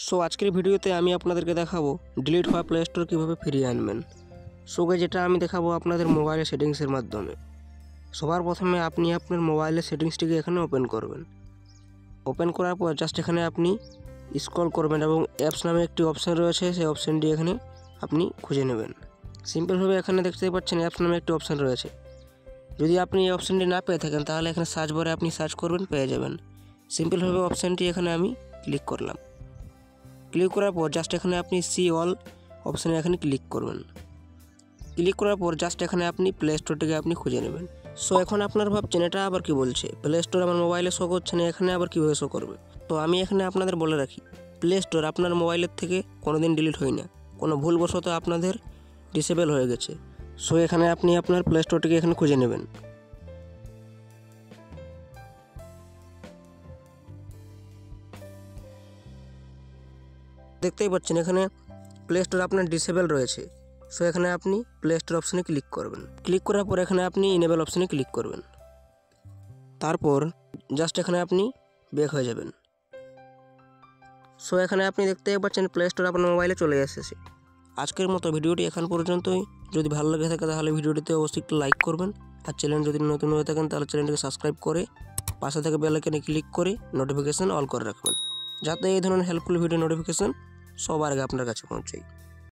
So আজকের ভিডিওতে আমি আপনাদেরকে দেখাবো ডিলিট হওয়া প্লে স্টোর কীভাবে ফিরিয়ে আনবেন। সো যেটা আমি দেখাবো আপনাদের মোবাইলের সেটিংসের মাধ্যমে। সবার প্রথমে আপনি আপনার মোবাইলের সেটিংসটিকে এখানে ওপেন করবেন। ওপেন করার পর জাস্ট এখানে আপনি স্ক্রল করবেন এবং অ্যাপস নামে একটি অপশান রয়েছে, সেই অপশানটি এখানে আপনি খুঁজে নেবেন। সিম্পলভাবে এখানে দেখতে পাচ্ছেন অ্যাপস নামে একটি অপশান রয়েছে। যদি আপনি এই অপশানটি না পেয়ে থাকেন তাহলে এখানে সার্চ বারে আপনি সার্চ করবেন, পেয়ে যাবেন। সিম্পলভাবে অপশানটি এখানে আমি ক্লিক করলাম। ক্লিক করার পর জাস্ট এখানে আপনি সি অল অপশানে এখানে ক্লিক করবেন। ক্লিক করার পর জাস্ট এখানে আপনি প্লে স্টোরটিকে আপনি খুঁজে নেবেন। সো এখন আপনার ভাবছেন এটা আবার কি বলছে, প্লে স্টোর আমার মোবাইলে শো করছে না, এখানে আবার কীভাবে শো করবে। তো আমি এখানে আপনাদের বলে রাখি, প্লে স্টোর আপনার মোবাইলের থেকে কোনোদিন ডিলিট হয় না, কোনো ভুলবশত আপনাদের ডিসেবল হয়ে গেছে। সো এখানে আপনি আপনার প্লে স্টোরটিকে এখানে খুঁজে নেবেন। দেখতেই পাচ্ছেন এখানে প্লে স্টোর আপনার ডিসেবল রয়েছে। সো এখানে আপনি প্লে স্টোর অপশানে ক্লিক করবেন। ক্লিক করার পর এখানে আপনি ইনেবল অপশানে ক্লিক করবেন। তারপর জাস্ট এখানে আপনি ব্যাক হয়ে যাবেন। সো এখানে আপনি দেখতেই পাচ্ছেন প্লে স্টোর আপনার মোবাইলে চলে এসেছে। আজকের মতো ভিডিওটি এখন পর্যন্তই। যদি ভালো লাগে থাকে তাহলে ভিডিওটিতে অবশ্যই একটু লাইক করবেন, আর চ্যানেল যদি নতুন হয়ে থাকেন তাহলে চ্যানেলটিকে সাবস্ক্রাইব করে পাশে থেকে বেল আইকনে ক্লিক করে নোটিফিকেশান অল করে রাখবেন, যাতে এই ধরনের হেল্পফুল ভিডিও নোটিফিকেশান সবার আগে আপনার কাছে পৌঁছায়।